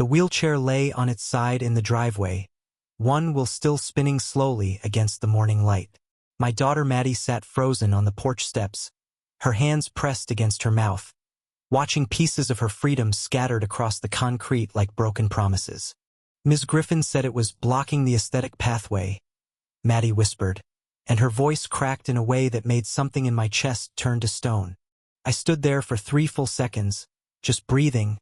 The wheelchair lay on its side in the driveway, one wheel still spinning slowly against the morning light. My daughter Maddie sat frozen on the porch steps, her hands pressed against her mouth, watching pieces of her freedom scattered across the concrete like broken promises. Ms. Griffin said it was blocking the aesthetic pathway, Maddie whispered, and her voice cracked in a way that made something in my chest turn to stone. I stood there for 3 full seconds, just breathing,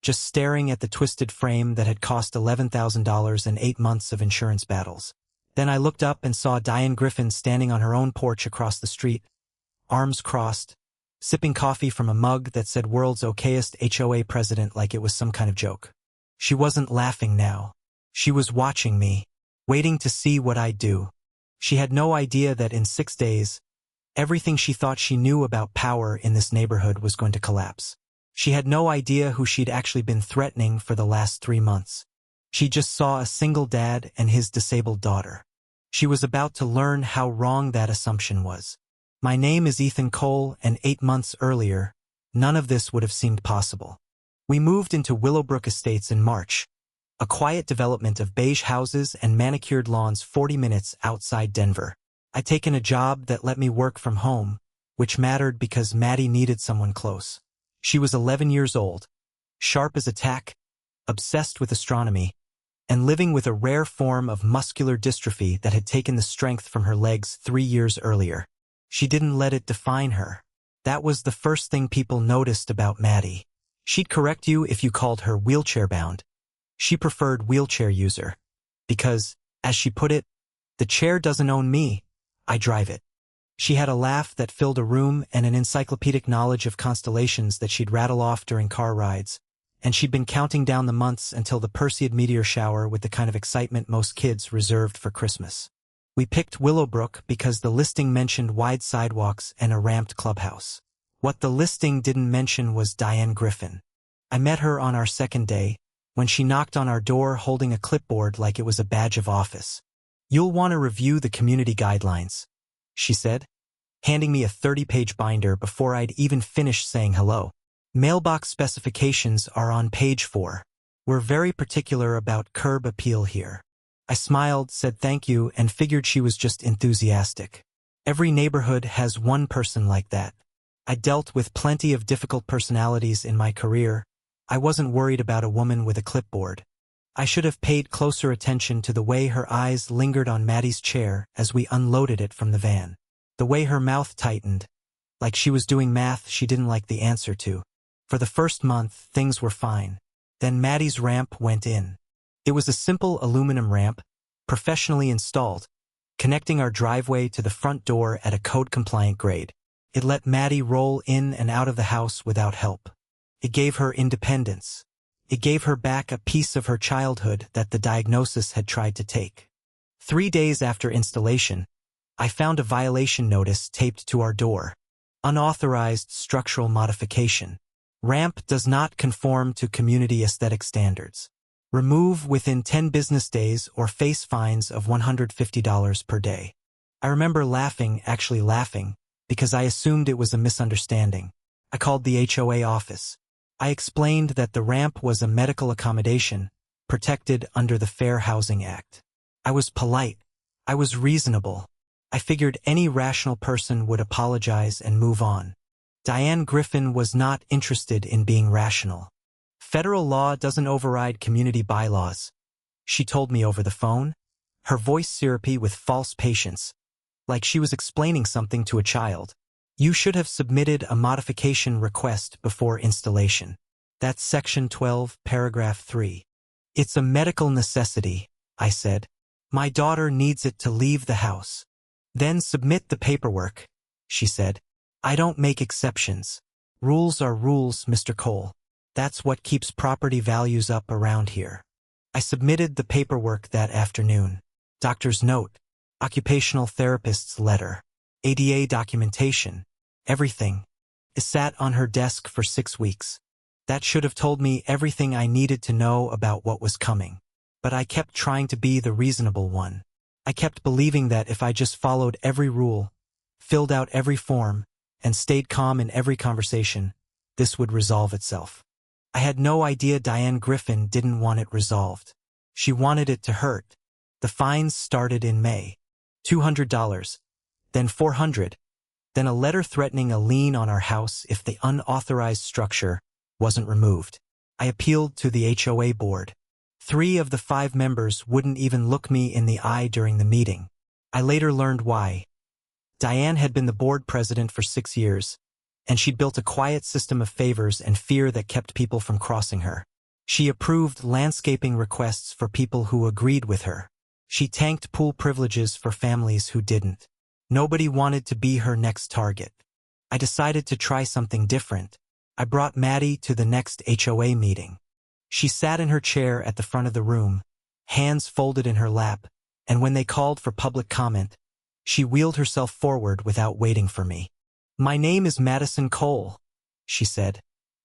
just staring at the twisted frame that had cost $11,000 and 8 months of insurance battles. Then I looked up and saw Diane Griffin standing on her own porch across the street, arms crossed, sipping coffee from a mug that said World's Okayest HOA President like it was some kind of joke. She wasn't laughing now. She was watching me, waiting to see what I'd do. She had no idea that in 6 days, everything she thought she knew about power in this neighborhood was going to collapse. She had no idea who she'd actually been threatening for the last 3 months. She just saw a single dad and his disabled daughter. She was about to learn how wrong that assumption was. My name is Ethan Cole, and 8 months earlier, none of this would have seemed possible. We moved into Willowbrook Estates in March, a quiet development of beige houses and manicured lawns 40 minutes outside Denver. I'd taken a job that let me work from home, which mattered because Maddie needed someone close. She was 11 years old, sharp as a tack, obsessed with astronomy, and living with a rare form of muscular dystrophy that had taken the strength from her legs 3 years earlier. She didn't let it define her. That was the first thing people noticed about Maddie. She'd correct you if you called her wheelchair-bound. She preferred wheelchair user. Because, as she put it, the chair doesn't own me, I drive it. She had a laugh that filled a room and an encyclopedic knowledge of constellations that she'd rattle off during car rides, and she'd been counting down the months until the Perseid meteor shower with the kind of excitement most kids reserved for Christmas. We picked Willowbrook because the listing mentioned wide sidewalks and a ramped clubhouse. What the listing didn't mention was Diane Griffin. I met her on our second day, when she knocked on our door holding a clipboard like it was a badge of office. "You'll want to review the community guidelines," she said, handing me a 30-page binder before I'd even finished saying hello. "Mailbox specifications are on page 4. We're very particular about curb appeal here." I smiled, said thank you, and figured she was just enthusiastic. Every neighborhood has one person like that. I dealt with plenty of difficult personalities in my career. I wasn't worried about a woman with a clipboard. I should have paid closer attention to the way her eyes lingered on Maddie's chair as we unloaded it from the van. The way her mouth tightened, like she was doing math she didn't like the answer to. For the first month, things were fine. Then Maddie's ramp went in. It was a simple aluminum ramp, professionally installed, connecting our driveway to the front door at a code-compliant grade. It let Maddie roll in and out of the house without help. It gave her independence. It gave her back a piece of her childhood that the diagnosis had tried to take. 3 days after installation, I found a violation notice taped to our door. Unauthorized structural modification. Ramp does not conform to community aesthetic standards. Remove within 10 business days or face fines of $150 per day. I remember actually laughing, because I assumed it was a misunderstanding. I called the HOA office. I explained that the ramp was a medical accommodation, protected under the Fair Housing Act. I was polite. I was reasonable. I figured any rational person would apologize and move on. Diane Griffin was not interested in being rational. Federal law doesn't override community bylaws, she told me over the phone, her voice syrupy with false patience, like she was explaining something to a child. "You should have submitted a modification request before installation. That's Section 12, Paragraph 3. It's a medical necessity," I said. "My daughter needs it to leave the house." "Then submit the paperwork," she said. "I don't make exceptions. Rules are rules, Mr. Cole. That's what keeps property values up around here." I submitted the paperwork that afternoon. Doctor's note, occupational therapist's letter, ADA documentation, everything. It sat on her desk for 6 weeks. That should have told me everything I needed to know about what was coming. But I kept trying to be the reasonable one. I kept believing that if I just followed every rule, filled out every form, and stayed calm in every conversation, this would resolve itself. I had no idea Diane Griffin didn't want it resolved. She wanted it to hurt. The fines started in May. $200, then $400, then a letter threatening a lien on our house if the unauthorized structure wasn't removed. I appealed to the HOA board. 3 of the 5 members wouldn't even look me in the eye during the meeting. I later learned why. Diane had been the board president for 6 years, and she'd built a quiet system of favors and fear that kept people from crossing her. She approved landscaping requests for people who agreed with her. She tanked pool privileges for families who didn't. Nobody wanted to be her next target. I decided to try something different. I brought Maddie to the next HOA meeting. She sat in her chair at the front of the room, hands folded in her lap, and when they called for public comment, she wheeled herself forward without waiting for me. "My name is Madison Cole," she said,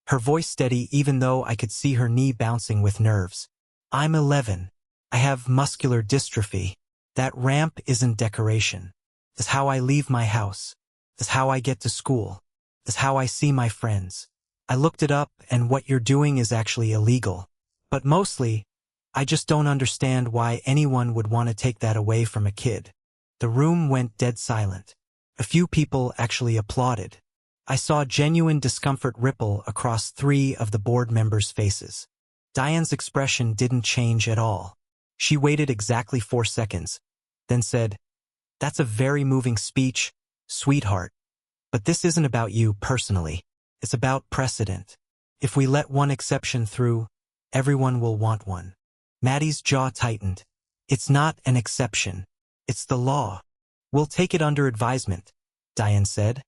her voice steady even though I could see her knee bouncing with nerves. "I'm 11. I have muscular dystrophy. That ramp isn't decoration. That's how I leave my house. That's how I get to school. That's how I see my friends. I looked it up, and what you're doing is actually illegal. But mostly, I just don't understand why anyone would want to take that away from a kid." The room went dead silent. A few people actually applauded. I saw genuine discomfort ripple across 3 of the board members' faces. Diane's expression didn't change at all. She waited exactly 4 seconds, then said, "That's a very moving speech, sweetheart. But this isn't about you personally. It's about precedent. If we let one exception through, everyone will want one." Maddie's jaw tightened. "It's not an exception. It's the law. We'll take it under advisement," Diane said,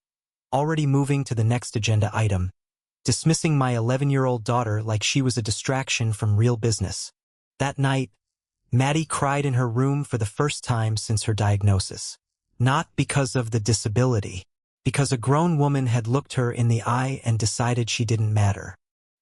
already moving to the next agenda item, dismissing my 11-year-old daughter like she was a distraction from real business. That night, Maddie cried in her room for the first time since her diagnosis. Not because of the disability, because a grown woman had looked her in the eye and decided she didn't matter.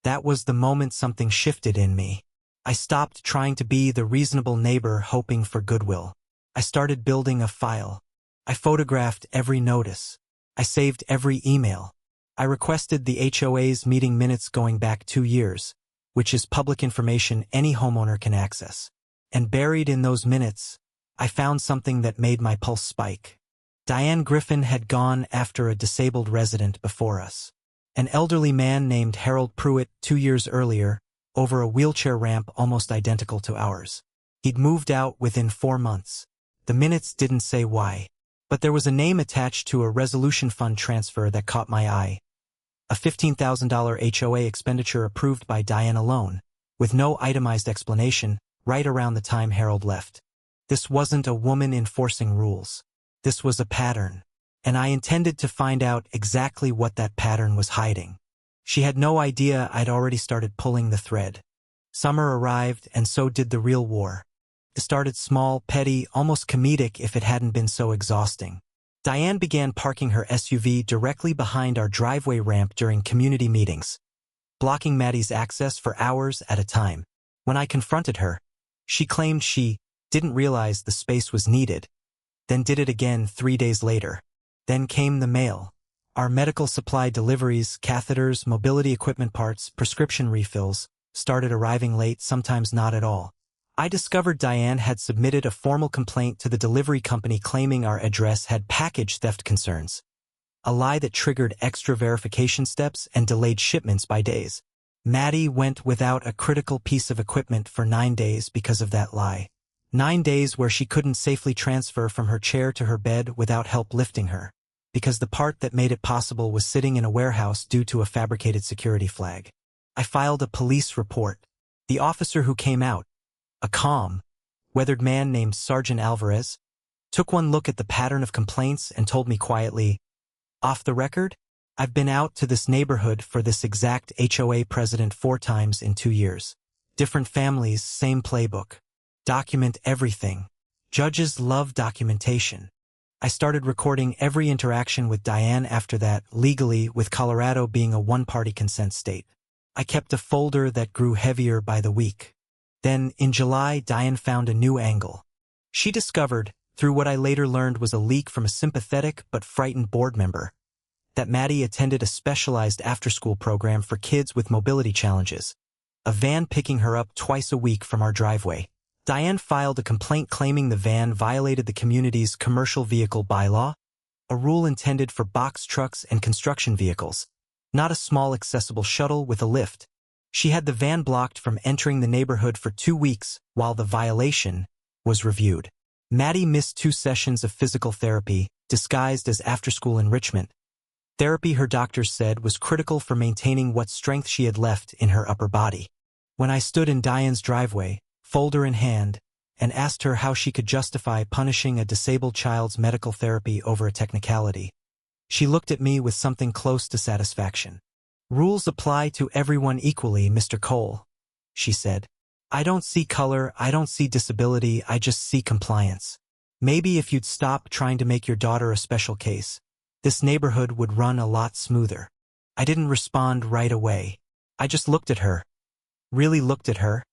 That was the moment something shifted in me. I stopped trying to be the reasonable neighbor hoping for goodwill. I started building a file. I photographed every notice. I saved every email. I requested the HOA's meeting minutes going back 2 years, which is public information any homeowner can access. And buried in those minutes, I found something that made my pulse spike. Diane Griffin had gone after a disabled resident before us. An elderly man named Harold Pruitt 2 years earlier, over a wheelchair ramp almost identical to ours. He'd moved out within 4 months. The minutes didn't say why, but there was a name attached to a resolution fund transfer that caught my eye. A $15,000 HOA expenditure approved by Diane alone, with no itemized explanation, right around the time Harold left. This wasn't a woman enforcing rules. This was a pattern, and I intended to find out exactly what that pattern was hiding. She had no idea I'd already started pulling the thread. Summer arrived, and so did the real war. It started small, petty, almost comedic if it hadn't been so exhausting. Diane began parking her SUV directly behind our driveway ramp during community meetings, blocking Maddie's access for hours at a time. When I confronted her, she claimed she didn't realize the space was needed, then did it again 3 days later. Then came the mail. Our medical supply deliveries, catheters, mobility equipment parts, prescription refills, started arriving late, sometimes not at all. I discovered Diane had submitted a formal complaint to the delivery company claiming our address had package theft concerns, a lie that triggered extra verification steps and delayed shipments by days. Maddie went without a critical piece of equipment for 9 days because of that lie. 9 days where she couldn't safely transfer from her chair to her bed without help lifting her, because the part that made it possible was sitting in a warehouse due to a fabricated security flag. I filed a police report. The officer who came out, a calm, weathered man named Sergeant Alvarez, took one look at the pattern of complaints and told me quietly, "Off the record, I've been out to this neighborhood for this exact HOA president 4 times in 2 years. Different families, same playbook. Document everything. Judges love documentation." I started recording every interaction with Diane after that, legally, with Colorado being a one-party consent state. I kept a folder that grew heavier by the week. Then, in July, Diane found a new angle. She discovered, through what I later learned was a leak from a sympathetic but frightened board member, that Maddie attended a specialized after-school program for kids with mobility challenges, a van picking her up twice a week from our driveway. Diane filed a complaint claiming the van violated the community's commercial vehicle bylaw, a rule intended for box trucks and construction vehicles, not a small accessible shuttle with a lift. She had the van blocked from entering the neighborhood for 2 weeks while the violation was reviewed. Maddie missed 2 sessions of physical therapy, disguised as after-school enrichment. Therapy, her doctors said, was critical for maintaining what strength she had left in her upper body. When I stood in Diane's driveway, folder in hand, and asked her how she could justify punishing a disabled child's medical therapy over a technicality, she looked at me with something close to satisfaction. "Rules apply to everyone equally, Mr. Cole," she said. "I don't see color, I don't see disability, I just see compliance. Maybe if you'd stop trying to make your daughter a special case, this neighborhood would run a lot smoother." I didn't respond right away. I just looked at her, really looked at her,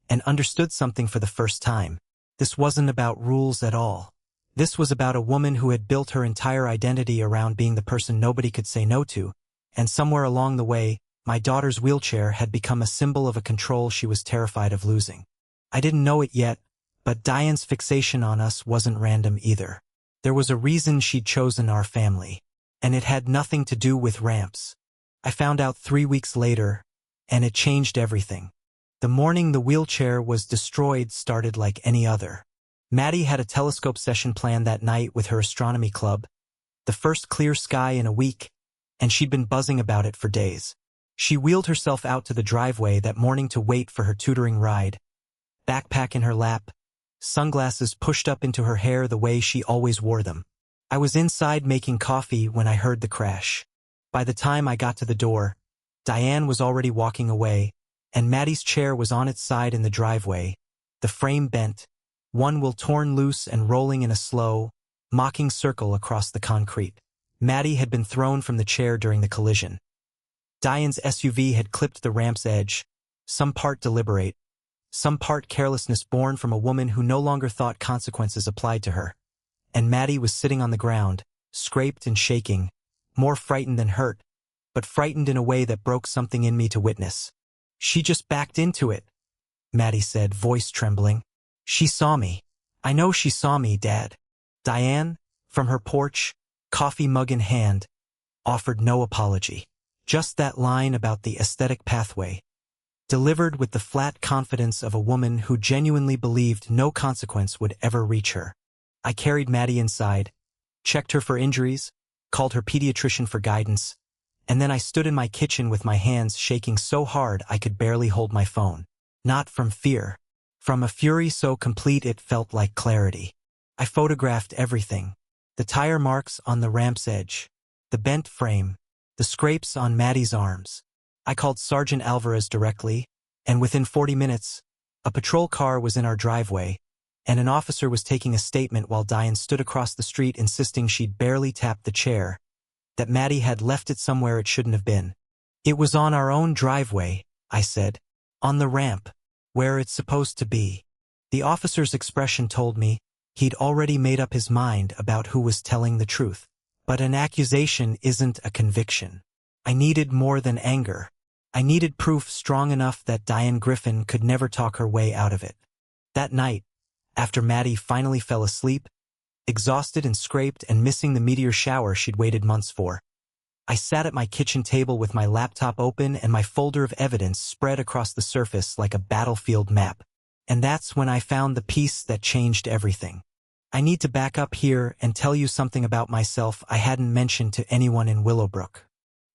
and understood something for the first time. This wasn't about rules at all. This was about a woman who had built her entire identity around being the person nobody could say no to, and somewhere along the way, my daughter's wheelchair had become a symbol of a control she was terrified of losing. I didn't know it yet, but Diane's fixation on us wasn't random either. There was a reason she'd chosen our family, and it had nothing to do with ramps. I found out 3 weeks later, and it changed everything. The morning the wheelchair was destroyed started like any other. Maddie had a telescope session planned that night with her astronomy club, the first clear sky in a week, and she'd been buzzing about it for days. She wheeled herself out to the driveway that morning to wait for her tutoring ride, backpack in her lap, sunglasses pushed up into her hair the way she always wore them. I was inside making coffee when I heard the crash. By the time I got to the door, Diane was already walking away, and Maddie's chair was on its side in the driveway, the frame bent, one wheel torn loose and rolling in a slow, mocking circle across the concrete. Maddie had been thrown from the chair during the collision. Diane's SUV had clipped the ramp's edge, some part deliberate, some part carelessness born from a woman who no longer thought consequences applied to her. And Maddie was sitting on the ground, scraped and shaking, more frightened than hurt, but frightened in a way that broke something in me to witness. "She just backed into it," Maddie said, voice trembling. "She saw me. I know she saw me, Dad." Diane, from her porch, coffee mug in hand, offered no apology. Just that line about the aesthetic pathway, delivered with the flat confidence of a woman who genuinely believed no consequence would ever reach her. I carried Maddie inside, checked her for injuries, called her pediatrician for guidance, and then I stood in my kitchen with my hands shaking so hard I could barely hold my phone. Not from fear. From a fury so complete it felt like clarity. I photographed everything. The tire marks on the ramp's edge, the bent frame, the scrapes on Maddie's arms. I called Sergeant Alvarez directly, and within 40 minutes, a patrol car was in our driveway, and an officer was taking a statement while Diane stood across the street insisting she'd barely tapped the chair, that Maddie had left it somewhere it shouldn't have been. "It was on our own driveway," I said. "On the ramp, where it's supposed to be." The officer's expression told me he'd already made up his mind about who was telling the truth. But an accusation isn't a conviction. I needed more than anger. I needed proof strong enough that Diane Griffin could never talk her way out of it. That night, after Maddie finally fell asleep, exhausted and scraped and missing the meteor shower she'd waited months for, I sat at my kitchen table with my laptop open and my folder of evidence spread across the surface like a battlefield map. And that's when I found the piece that changed everything. I need to back up here and tell you something about myself I hadn't mentioned to anyone in Willowbrook.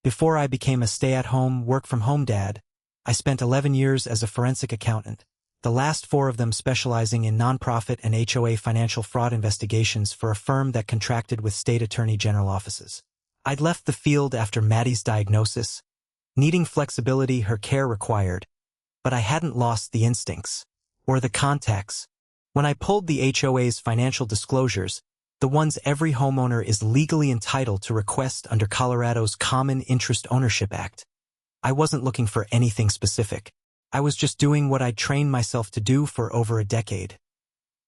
Before I became a stay-at-home, work-from-home dad, I spent 11 years as a forensic accountant, the last 4 of them specializing in nonprofit and HOA financial fraud investigations for a firm that contracted with state attorney general offices. I'd left the field after Maddie's diagnosis, needing flexibility her care required, but I hadn't lost the instincts, or the contacts. When I pulled the HOA's financial disclosures, the ones every homeowner is legally entitled to request under Colorado's Common Interest Ownership Act, I wasn't looking for anything specific. I was just doing what I'd trained myself to do for over a decade.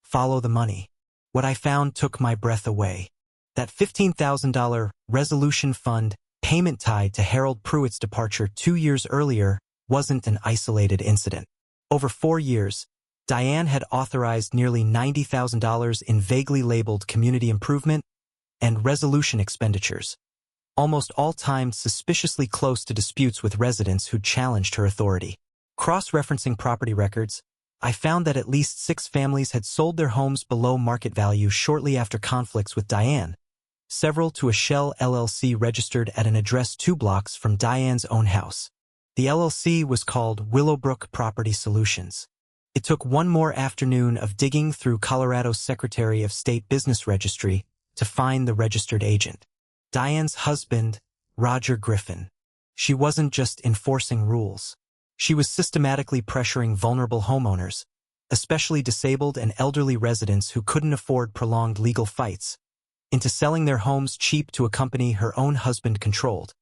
Follow the money. What I found took my breath away. That $15,000 resolution fund payment tied to Harold Pruitt's departure 2 years earlier wasn't an isolated incident. Over 4 years, Diane had authorized nearly $90,000 in vaguely labeled community improvement and resolution expenditures, almost all timed suspiciously close to disputes with residents who challenged her authority. Cross-referencing property records, I found that at least 6 families had sold their homes below market value shortly after conflicts with Diane, several to a Shell LLC registered at an address 2 blocks from Diane's own house. The LLC was called Willowbrook Property Solutions. It took one more afternoon of digging through Colorado's Secretary of State Business Registry to find the registered agent. Diane's husband, Roger Griffin. She wasn't just enforcing rules. She was systematically pressuring vulnerable homeowners, especially disabled and elderly residents who couldn't afford prolonged legal fights, into selling their homes cheap to a company her own husband controlled,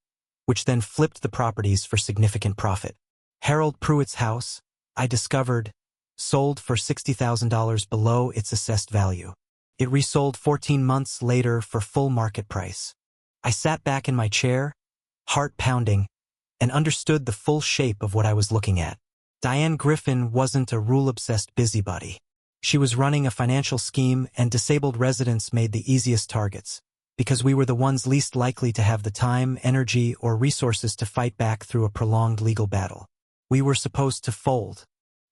which then flipped the properties for significant profit. Harold Pruitt's house, I discovered, sold for $60,000 below its assessed value. It resold 14 months later for full market price. I sat back in my chair, heart pounding, and understood the full shape of what I was looking at. Diane Griffin wasn't a rule-obsessed busybody. She was running a financial scheme, and disabled residents made the easiest targets, because we were the ones least likely to have the time, energy, or resources to fight back through a prolonged legal battle. We were supposed to fold.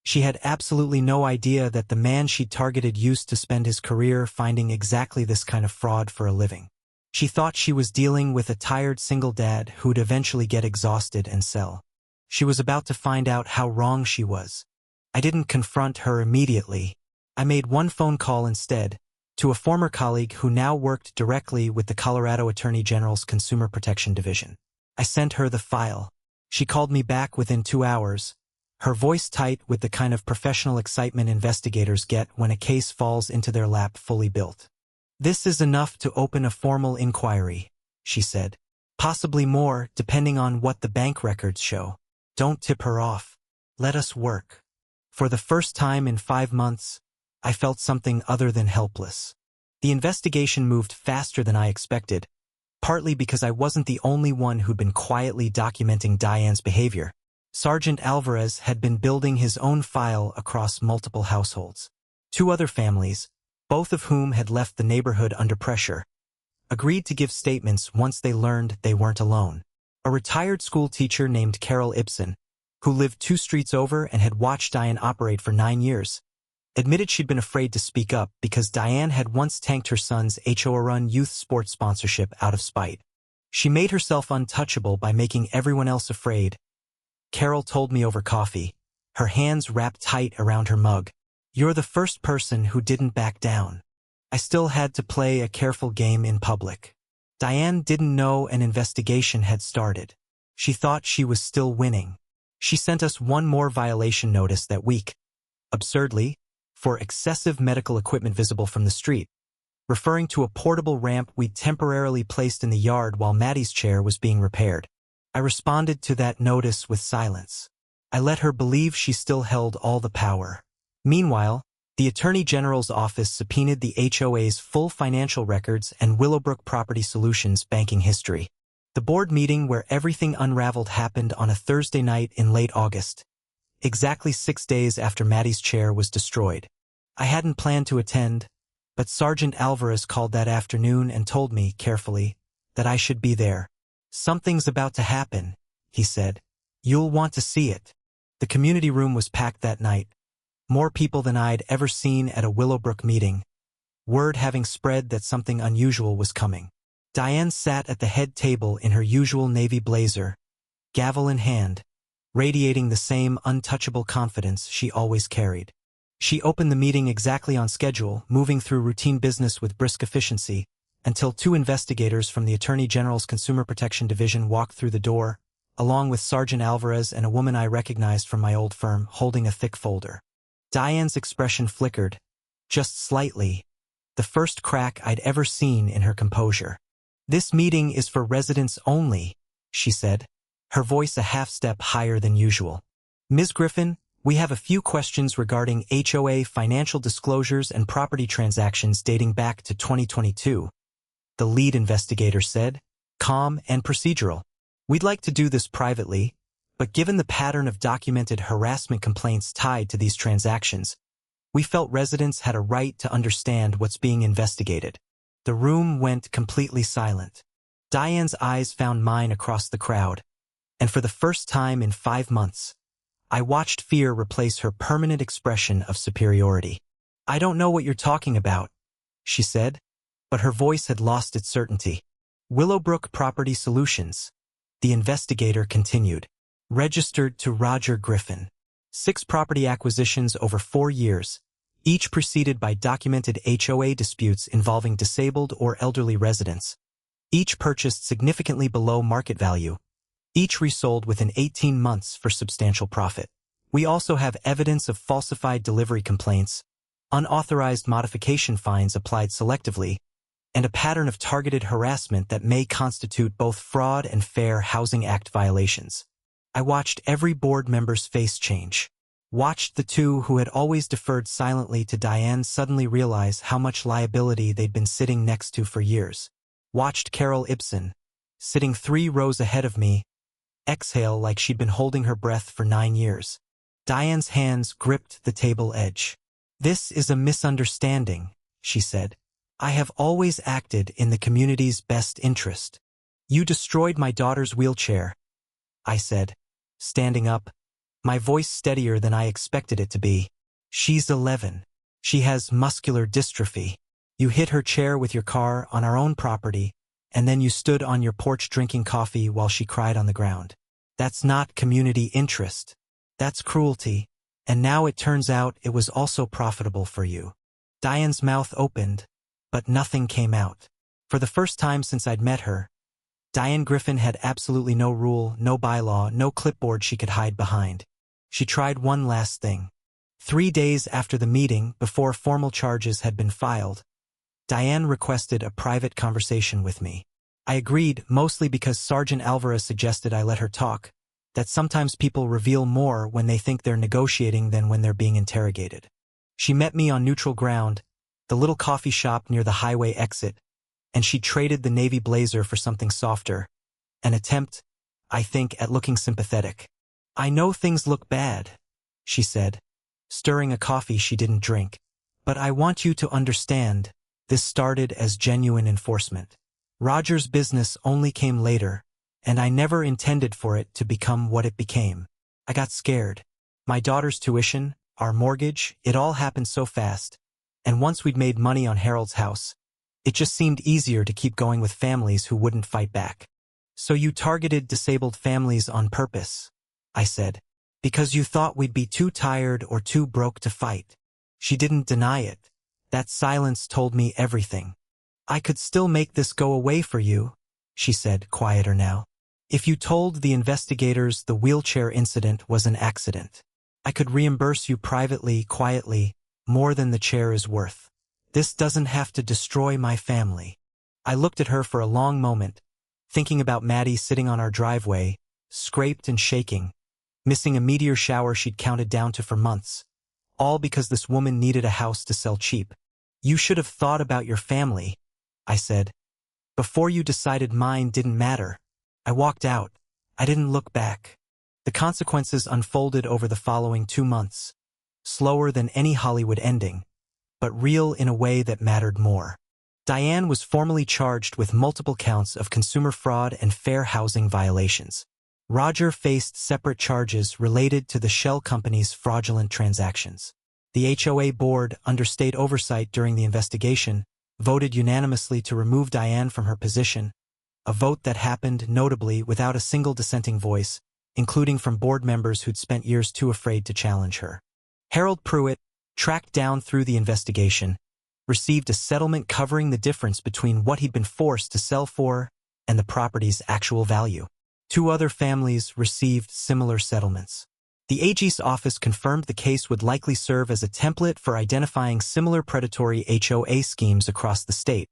She had absolutely no idea that the man she targeted used to spend his career finding exactly this kind of fraud for a living. She thought she was dealing with a tired single dad who'd eventually get exhausted and sell. She was about to find out how wrong she was. I didn't confront her immediately. I made one phone call instead, to a former colleague who now worked directly with the Colorado Attorney General's Consumer Protection Division. I sent her the file. She called me back within 2 hours, her voice tight with the kind of professional excitement investigators get when a case falls into their lap fully built. "This is enough to open a formal inquiry," she said. "Possibly more, depending on what the bank records show. Don't tip her off. Let us work." For the first time in 5 months, I felt something other than helpless. The investigation moved faster than I expected, partly because I wasn't the only one who'd been quietly documenting Diane's behavior. Sergeant Alvarez had been building his own file across multiple households. 2 other families, both of whom had left the neighborhood under pressure, agreed to give statements once they learned they weren't alone. A retired school teacher named Carol Ibsen, who lived 2 streets over and had watched Diane operate for 9 years, admitted she'd been afraid to speak up because Diane had once tanked her son's HOA-run youth sports sponsorship out of spite. She made herself untouchable by making everyone else afraid. Carol told me over coffee, her hands wrapped tight around her mug. "You're the first person who didn't back down." I still had to play a careful game in public. Diane didn't know an investigation had started. She thought she was still winning. She sent us one more violation notice that week, absurdly, for excessive medical equipment visible from the street, referring to a portable ramp we'd temporarily placed in the yard while Maddie's chair was being repaired. I responded to that notice with silence. I let her believe she still held all the power. Meanwhile, the Attorney General's office subpoenaed the HOA's full financial records and Willowbrook Property Solutions banking history. The board meeting where everything unraveled happened on a Thursday night in late August, exactly 6 days after Maddie's chair was destroyed. I hadn't planned to attend, but Sergeant Alvarez called that afternoon and told me, carefully, that I should be there. "Something's about to happen," he said. "You'll want to see it." The community room was packed that night. More people than I'd ever seen at a Willowbrook meeting, word having spread that something unusual was coming. Diane sat at the head table in her usual navy blazer, gavel in hand, radiating the same untouchable confidence she always carried. She opened the meeting exactly on schedule, moving through routine business with brisk efficiency, until 2 investigators from the Attorney General's Consumer Protection Division walked through the door, along with Sergeant Alvarez and a woman I recognized from my old firm, holding a thick folder. Diane's expression flickered, just slightly, the first crack I'd ever seen in her composure. "This meeting is for residents only," she said, her voice a half-step higher than usual. "Ms. Griffin, we have a few questions regarding HOA financial disclosures and property transactions dating back to 2022, the lead investigator said, calm and procedural. We'd like to do this privately, but given the pattern of documented harassment complaints tied to these transactions, we felt residents had a right to understand what's being investigated. The room went completely silent. Diane's eyes found mine across the crowd, and for the first time in 5 months, I watched fear replace her permanent expression of superiority. "I don't know what you're talking about," she said, but her voice had lost its certainty. "Willowbrook Property Solutions," the investigator continued, "registered to Roger Griffin. 6 property acquisitions over 4 years, each preceded by documented HOA disputes involving disabled or elderly residents. Each purchased significantly below market value. Each resold within 18 months for substantial profit. We also have evidence of falsified delivery complaints, unauthorized modification fines applied selectively, and a pattern of targeted harassment that may constitute both fraud and Fair Housing Act violations." I watched every board member's face change. Watched the two who had always deferred silently to Diane suddenly realize how much liability they'd been sitting next to for years. Watched Carol Ibsen, sitting 3 rows ahead of me, exhale like she'd been holding her breath for 9 years. Diane's hands gripped the table edge. "This is a misunderstanding," she said. "I have always acted in the community's best interest." "You destroyed my daughter's wheelchair," I said, standing up, my voice steadier than I expected it to be. "She's 11. She has muscular dystrophy. You hit her chair with your car on our own property, and then you stood on your porch drinking coffee while she cried on the ground. That's not community interest. That's cruelty, and now it turns out it was also profitable for you." Diane's mouth opened, but nothing came out. For the first time since I'd met her, Diane Griffin had absolutely no rule, no bylaw, no clipboard she could hide behind. She tried one last thing. 3 days after the meeting, before formal charges had been filed, Diane requested a private conversation with me. I agreed, mostly because Sergeant Alvarez suggested I let her talk, that sometimes people reveal more when they think they're negotiating than when they're being interrogated. She met me on neutral ground, the little coffee shop near the highway exit, and she traded the navy blazer for something softer, an attempt, I think, at looking sympathetic. "I know things look bad," she said, stirring a coffee she didn't drink, "but I want you to understand, this started as genuine enforcement. Roger's business only came later, and I never intended for it to become what it became. I got scared. My daughter's tuition, our mortgage, it all happened so fast, and once we'd made money on Harold's house, it just seemed easier to keep going with families who wouldn't fight back. So you targeted disabled families on purpose," I said, "because you thought we'd be too tired or too broke to fight." She didn't deny it. That silence told me everything. "I could still make this go away for you," she said, quieter now. "If you told the investigators the wheelchair incident was an accident. I could reimburse you privately, quietly, more than the chair is worth. This doesn't have to destroy my family." I looked at her for a long moment, thinking about Maddie sitting on our driveway, scraped and shaking, missing a meteor shower she'd counted down to for months, all because this woman needed a house to sell cheap. "You should have thought about your family," I said, "before you decided mine didn't matter." I walked out. I didn't look back. The consequences unfolded over the following 2 months, slower than any Hollywood ending, but real in a way that mattered more. Diane was formally charged with multiple counts of consumer fraud and fair housing violations. Roger faced separate charges related to the shell company's fraudulent transactions. The HOA board, under state oversight during the investigation, voted unanimously to remove Diane from her position, a vote that happened, notably, without a single dissenting voice, including from board members who'd spent years too afraid to challenge her. Harold Pruitt, tracked down through the investigation, received a settlement covering the difference between what he'd been forced to sell for and the property's actual value. 2 other families received similar settlements. The AG's office confirmed the case would likely serve as a template for identifying similar predatory HOA schemes across the state,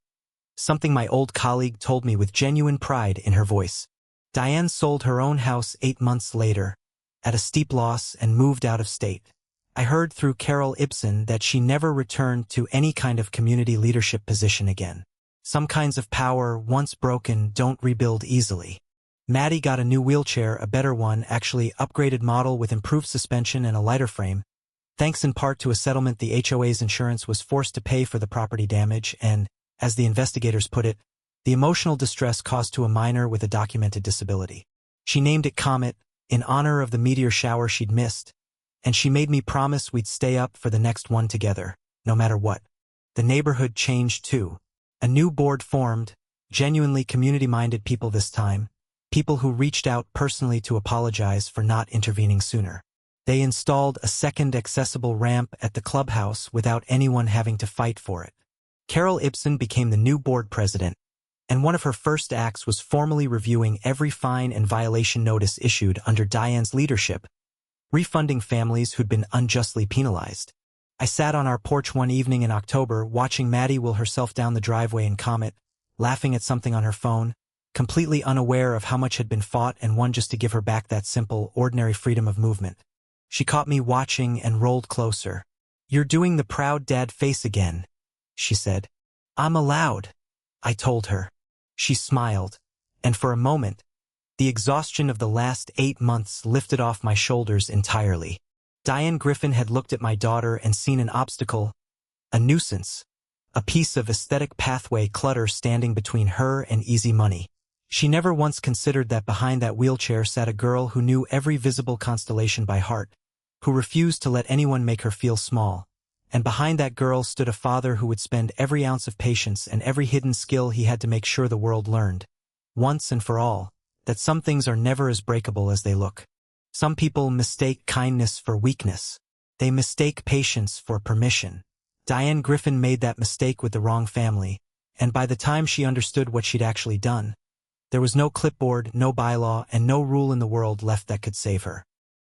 something my old colleague told me with genuine pride in her voice. Diane sold her own house 8 months later, at a steep loss, and moved out of state. I heard through Carol Ibsen that she never returned to any kind of community leadership position again. Some kinds of power, once broken, don't rebuild easily. Maddie got a new wheelchair, a better one, actually upgraded model with improved suspension and a lighter frame. Thanks in part to a settlement, the HOA's insurance was forced to pay for the property damage and, as the investigators put it, the emotional distress caused to a minor with a documented disability. She named it Comet, in honor of the meteor shower she'd missed, and she made me promise we'd stay up for the next one together, no matter what. The neighborhood changed too. A new board formed, genuinely community-minded people this time, people who reached out personally to apologize for not intervening sooner. They installed a second accessible ramp at the clubhouse without anyone having to fight for it. Carol Ibsen became the new board president, and one of her first acts was formally reviewing every fine and violation notice issued under Diane's leadership, refunding families who'd been unjustly penalized. I sat on our porch one evening in October watching Maddie wheel herself down the driveway in Comet, laughing at something on her phone, completely unaware of how much had been fought and won just to give her back that simple, ordinary freedom of movement. She caught me watching and rolled closer. "You're doing the proud dad face again," she said. "I'm allowed," I told her. She smiled, and for a moment, the exhaustion of the last 8 months lifted off my shoulders entirely. Diane Griffin had looked at my daughter and seen an obstacle, a nuisance, a piece of aesthetic pathway clutter standing between her and easy money. She never once considered that behind that wheelchair sat a girl who knew every visible constellation by heart, who refused to let anyone make her feel small. And behind that girl stood a father who would spend every ounce of patience and every hidden skill he had to make sure the world learned, once and for all, that some things are never as breakable as they look. Some people mistake kindness for weakness. They mistake patience for permission. Diane Griffin made that mistake with the wrong family, and by the time she understood what she'd actually done, there was no clipboard, no bylaw, and no rule in the world left that could save her.